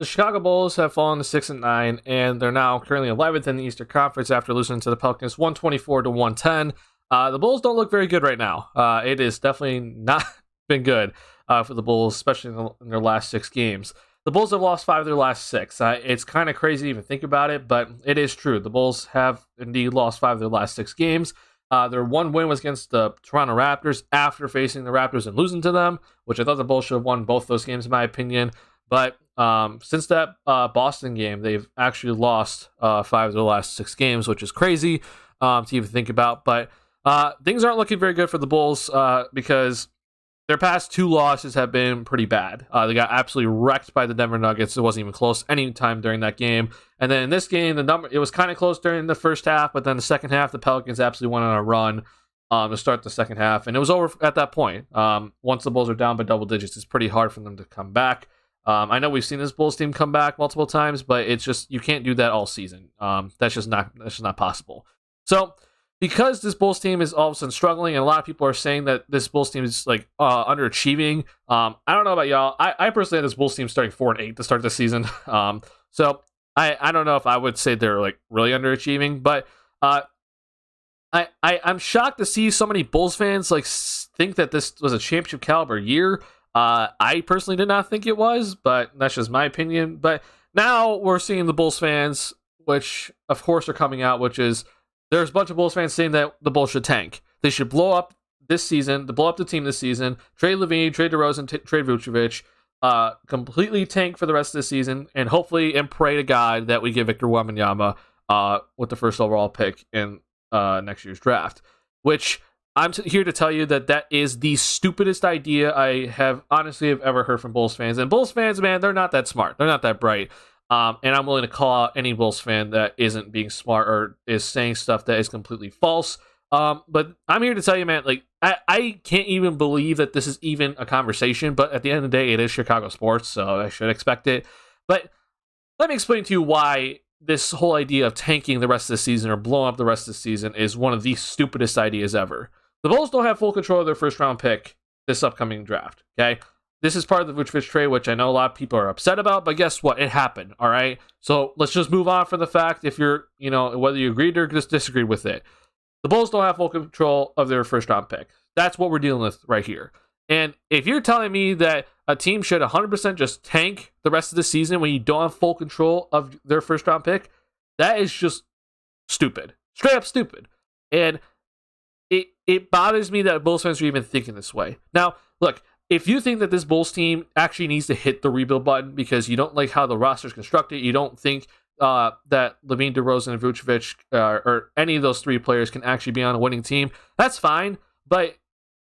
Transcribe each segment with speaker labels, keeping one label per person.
Speaker 1: The Chicago Bulls have fallen to 6-9, and they're now currently 11th in the Eastern Conference after losing to the Pelicans 124 to 110. The Bulls don't look very good right now. It has definitely not been good for the Bulls, especially in their last 6 games. The Bulls have lost 5 of their last 6. It's kind of crazy to even think about it, but it is true. The Bulls have indeed lost 5 of their last 6 games. Their one win was against the Toronto Raptors after facing the Raptors and losing to them, which I thought the Bulls should have won both those games in my opinion. But since that Boston game, they've actually lost 5 of their last 6 games, which is crazy to even think about. But things aren't looking very good for the Bulls because their past 2 losses have been pretty bad. They got absolutely wrecked by the Denver Nuggets. It wasn't even close any time during that game. And then in this game, it was kind of close during the first half, but then the second half, the Pelicans absolutely went on a run to start the second half, and it was over at that point. Once the Bulls are down by double digits, it's pretty hard for them to come back. I know we've seen this Bulls team come back multiple times, but it's just you can't do that all season. That's just not possible. So because this Bulls team is all of a sudden struggling, and a lot of people are saying that this Bulls team is like underachieving. I don't know about y'all. I personally had this Bulls team starting 4-8 to start the season. So I don't know if I would say they're like really underachieving, but I'm shocked to see so many Bulls fans like think that this was a championship caliber year. I personally did not think it was, but that's just my opinion. But now we're seeing the Bulls fans, which of course are coming out, which is there's a bunch of Bulls fans saying that the Bulls should tank. They should blow up this season, to blow up the team this season, trade Levine, trade DeRozan, trade Vucevic, completely tank for the rest of the season, and hopefully and pray to God that we get Victor Wembanyama with the first overall pick in next year's draft, which I'm here to tell you that is the stupidest idea I have ever heard from Bulls fans. And Bulls fans, man, they're not that smart. They're not that bright. And I'm willing to call out any Bulls fan that isn't being smart or is saying stuff that is completely false. But I'm here to tell you, man, like, I can't even believe that this is even a conversation. But at the end of the day, it is Chicago sports, so I should expect it. But let me explain to you why this whole idea of tanking the rest of the season or blowing up the rest of the season is one of the stupidest ideas ever. The Bulls don't have full control of their first round pick this upcoming draft, okay? This is part of the Vucevic trade, which I know a lot of people are upset about, but guess what? It happened, all right? So let's just move on from the fact if you're, whether you agreed or just disagreed with it. The Bulls don't have full control of their first round pick. That's what we're dealing with right here. And if you're telling me that a team should 100% just tank the rest of the season when you don't have full control of their first round pick, that is just stupid. Straight up stupid. And it bothers me that Bulls fans are even thinking this way. Now, look, if you think that this Bulls team actually needs to hit the rebuild button because you don't like how the roster is constructed, you don't think that Levine, DeRozan, and Vucevic or any of those 3 players can actually be on a winning team, that's fine. But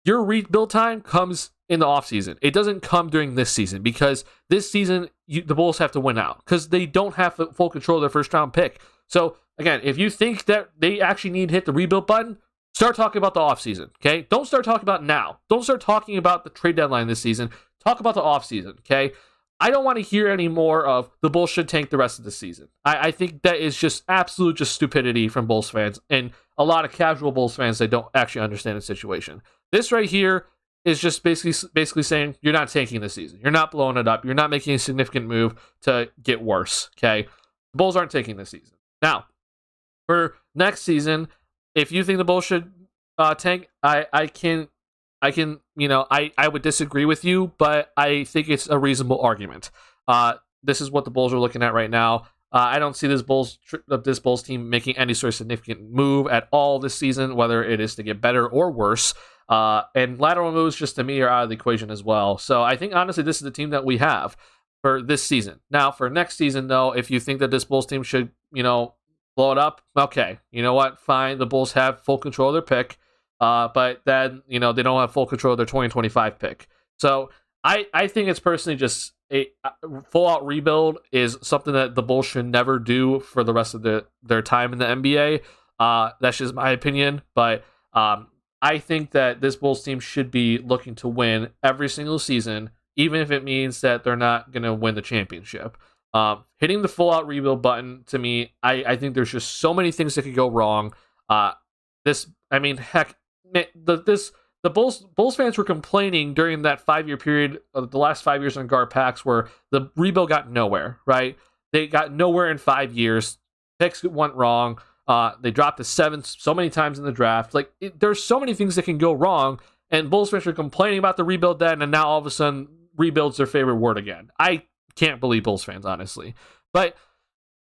Speaker 1: your rebuild time comes in the offseason. It doesn't come during this season because this season, the Bulls have to win out because they don't have full control of their first round pick. So, again, if you think that they actually need to hit the rebuild button, start talking about the offseason, okay? Don't start talking about now. Don't start talking about the trade deadline this season. Talk about the offseason, okay? I don't want to hear any more of the Bulls should tank the rest of the season. I think that is just absolute stupidity from Bulls fans and a lot of casual Bulls fans that don't actually understand the situation. This right here is just basically saying you're not tanking the season. You're not blowing it up. You're not making a significant move to get worse, okay? The Bulls aren't taking this season. Now, for next season, if you think the Bulls should tank, I would disagree with you, but I think it's a reasonable argument. This is what the Bulls are looking at right now. I don't see this Bulls team making any sort of significant move at all this season, whether it is to get better or worse. And lateral moves, just to me, are out of the equation as well. So I think, honestly, this is the team that we have for this season. Now, for next season, though, if you think that this Bulls team should, blow it up, okay, you know what? Fine, the Bulls have full control of their pick. But then, they don't have full control of their 2025 pick. So I think it's personally just a full-out rebuild is something that the Bulls should never do for the rest of their time in the NBA. That's just my opinion. But I think that this Bulls team should be looking to win every single season, even if it means that they're not going to win the championship. Hitting the full-out rebuild button, to me, I think there's just so many things that could go wrong. The the Bulls fans were complaining during that 5-year period of the last 5 years on Garpax where the rebuild got nowhere, right? They got nowhere in 5 years. Picks went wrong. They dropped to 7th so many times in the draft. Like, there's so many things that can go wrong, and Bulls fans are complaining about the rebuild then, and now all of a sudden, rebuild's their favorite word again. I can't believe Bulls fans, honestly. But at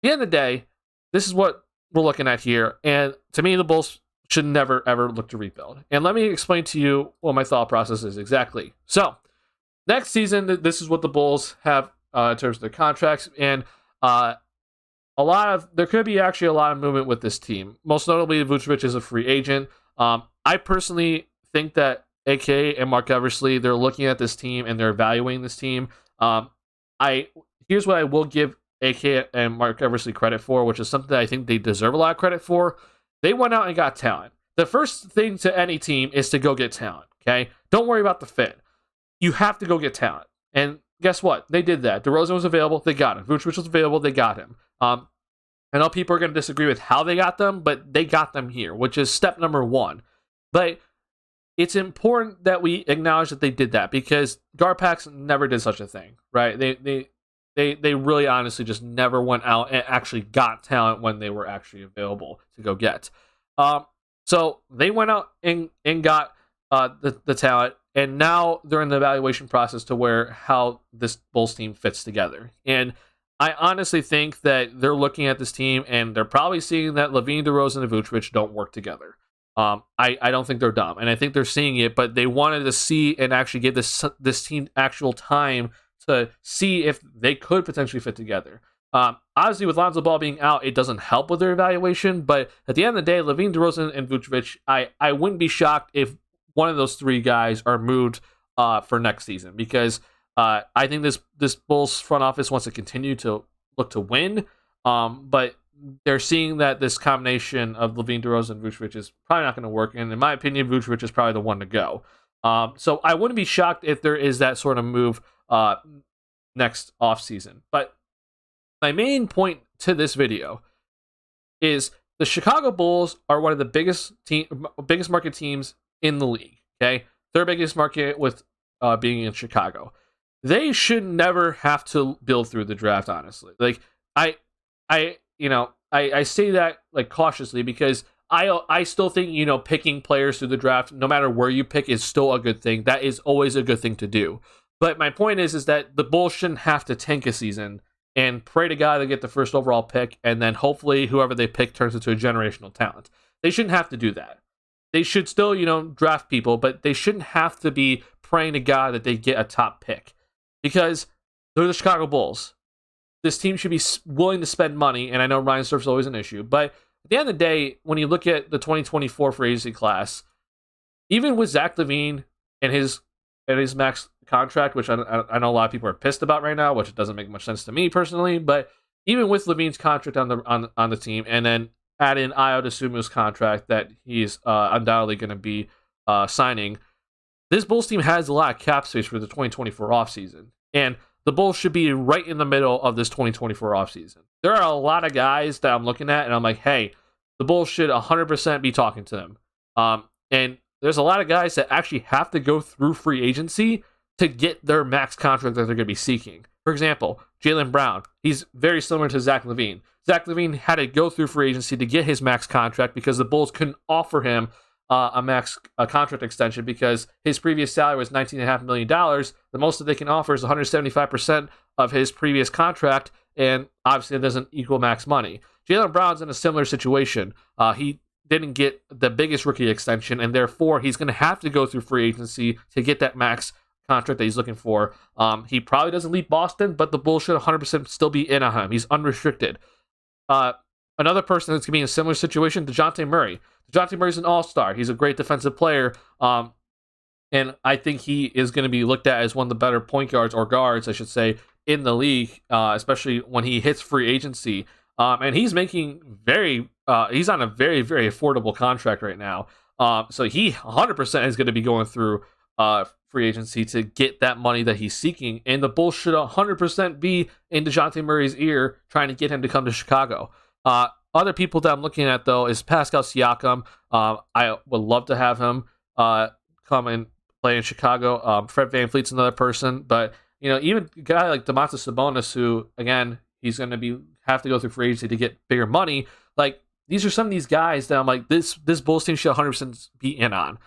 Speaker 1: the end of the day, this is what we're looking at here, and to me, the Bulls should never, ever look to rebuild. And let me explain to you what my thought process is exactly. So, next season, this is what the Bulls have in terms of their contracts, and there could be actually a lot of movement with this team. Most notably, Vucevic is a free agent. I personally think that AK and Mark Eversley, they're looking at this team and they're evaluating this team. Here's what I will give AK and Mark Eversley credit for, which is something that I think they deserve a lot of credit for. They went out and got talent. The first thing to any team is to go get talent, okay? Don't worry about the fit. You have to go get talent. And guess what? They did that. DeRozan was available. They got him. Vucevic was available. They got him. I know people are going to disagree with how they got them, but they got them here, which is step number one. But it's important that we acknowledge that they did that because Garpax never did such a thing, right? They really honestly just never went out and actually got talent when they were actually available to go get. So they went out and got the talent, and now they're in the evaluation process to where how this Bulls team fits together. And I honestly think that they're looking at this team and they're probably seeing that LaVine, DeRozan, and Vucevic don't work together. I don't think they're dumb, and I think they're seeing it, but they wanted to see and actually give this team actual time to see if they could potentially fit together. Obviously, with Lonzo Ball being out, it doesn't help with their evaluation, but at the end of the day, LaVine, DeRozan, and Vucevic, I wouldn't be shocked if one of those three guys are moved for next season because I think this Bulls front office wants to continue to look to win, but they're seeing that this combination of LaVine, DeRozan, and Vucevic is probably not going to work, and in my opinion, Vucevic is probably the one to go. So I wouldn't be shocked if there is that sort of move next offseason. But my main point to this video is the Chicago Bulls are one of the biggest market teams in the league. Okay, third biggest market with being in Chicago. They should never have to build through the draft, honestly. Like I say that like cautiously because I still think, picking players through the draft, no matter where you pick, is still a good thing. That is always a good thing to do. But my point is that the Bulls shouldn't have to tank a season and pray to God to get the first overall pick, and then hopefully whoever they pick turns into a generational talent. They shouldn't have to do that. They should still, draft people, but they shouldn't have to be praying to God that they get a top pick. Because they're the Chicago Bulls. This team should be willing to spend money, and I know Ryan Surf's always an issue, but at the end of the day, when you look at the 2024 free agency class, even with Zach LaVine and his max contract, which I know a lot of people are pissed about right now, which doesn't make much sense to me personally, but even with LaVine's contract on the team, and then add in Ayo Dosunmu's contract that he's undoubtedly going to be signing, this Bulls team has a lot of cap space for the 2024 offseason, and the Bulls should be right in the middle of this 2024 offseason. There are a lot of guys that I'm looking at, and I'm like, hey, the Bulls should 100% be talking to them. And there's a lot of guys that actually have to go through free agency to get their max contract that they're going to be seeking. For example, Jaylen Brown. He's very similar to Zach LaVine. Zach LaVine had to go through free agency to get his max contract because the Bulls couldn't offer him a contract extension because his previous salary was $19.5 million. The most that they can offer is 175% of his previous contract, and obviously it doesn't equal max money. Jaylen Brown's in a similar situation. He didn't get the biggest rookie extension, and therefore he's going to have to go through free agency to get that max contract that he's looking for. He probably doesn't leave Boston, but the Bulls should 100% still be in on him. He's unrestricted. Another person that's going to be in a similar situation, DeJounte Murray. DeJounte Murray's an all-star. He's a great defensive player, and I think he is going to be looked at as one of the better point guards, or guards, I should say, in the league, especially when he hits free agency. And he's making he's on a very, very affordable contract right now. So he 100% is going to be going through free agency to get that money that he's seeking, and the Bulls should 100% be in DeJounte Murray's ear trying to get him to come to Chicago. Other people that I'm looking at, though, is Pascal Siakam. I would love to have him come come and play in Chicago. Fred VanVleet's another person, but even a guy like Domantas Sabonis, who again he's going to have to go through free agency to get bigger money. Like these are some of these guys that I'm like this Bulls team should 100% be in on.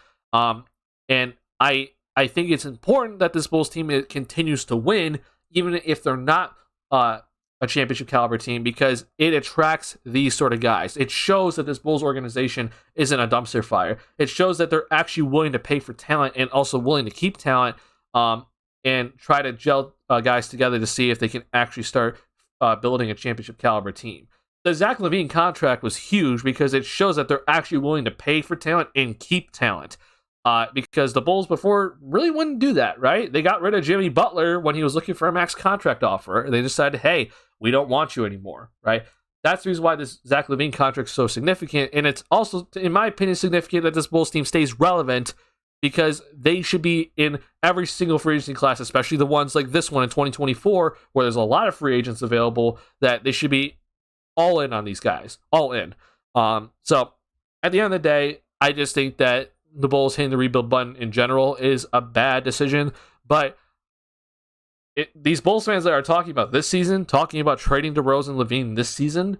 Speaker 1: And I think it's important that this Bulls team continues to win, even if they're not a championship caliber team, because it attracts these sort of guys. It shows that this Bulls organization isn't a dumpster fire. It shows that they're actually willing to pay for talent and also willing to keep talent and try to gel guys together to see if they can actually start building a championship caliber team. The Zach LaVine contract was huge because it shows that they're actually willing to pay for talent and keep talent. Because the Bulls before really wouldn't do that, right? They got rid of Jimmy Butler when he was looking for a max contract offer. They decided, hey, we don't want you anymore, right? That's the reason why this Zach LaVine contract is so significant. And it's also, in my opinion, significant that this Bulls team stays relevant because they should be in every single free agency class, especially the ones like this one in 2024, where there's a lot of free agents available, that they should be all in on these guys, all in. So at the end of the day, I just think that the Bulls hitting the rebuild button in general is a bad decision, but these Bulls fans that are talking about this season, talking about trading DeRozan and LaVine this season,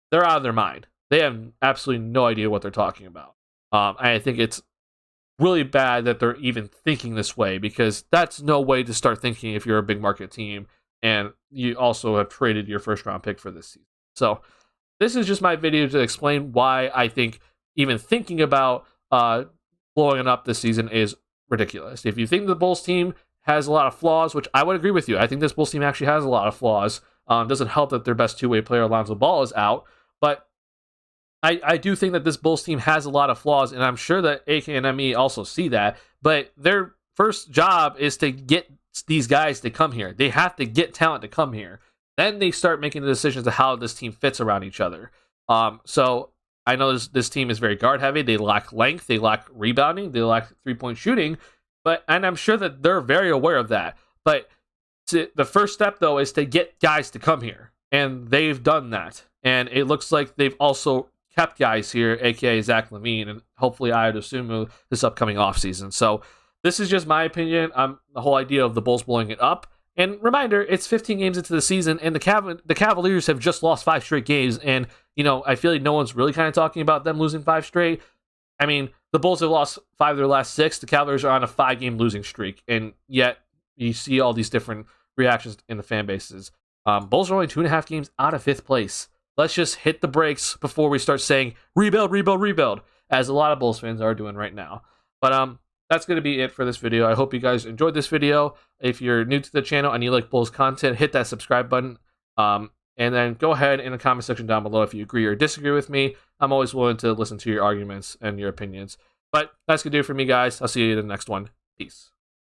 Speaker 1: they're out of their mind. They have absolutely no idea what they're talking about. I think it's really bad that they're even thinking this way, because that's no way to start thinking if you're a big market team and you also have traded your first round pick for this season. So this is just my video to explain why I think even thinking about blowing it up this season is ridiculous. If you think the Bulls team has a lot of flaws, which I would agree with you, I think this Bulls team actually has a lot of flaws. Doesn't help that their best two-way player, Lonzo Ball, is out, but I do think that this Bulls team has a lot of flaws, and I'm sure that AK and ME also see that, but their first job is to get these guys to come here. They have to get talent to come here. Then they start making the decisions of how this team fits around each other. So I know this team is very guard heavy. They lack length. They lack rebounding. They lack 3-point shooting. And I'm sure that they're very aware of that. But the first step, though, is to get guys to come here. And they've done that. And it looks like they've also kept guys here, a.k.a. Zach LaVine, and hopefully Ayo Dosunmu this upcoming offseason. So this is just my opinion on the whole idea of the Bulls blowing it up. And reminder, it's 15 games into the season, and the Cavaliers have just lost 5 straight games, and I feel like no one's really kind of talking about them losing 5 straight. I mean, the Bulls have lost 5 of their last 6. The Cavaliers are on a 5-game losing streak, and yet you see all these different reactions in the fan bases. Bulls are only 2.5 games out of 5th place. Let's just hit the brakes before we start saying rebuild, rebuild, rebuild, as a lot of Bulls fans are doing right now. But that's going to be it for this video. I hope you guys enjoyed this video. If you're new to the channel and you like Bulls content, hit that subscribe button. And then go ahead in the comment section down below if you agree or disagree with me. I'm always willing to listen to your arguments and your opinions. But that's going to do it for me, guys. I'll see you in the next one. Peace.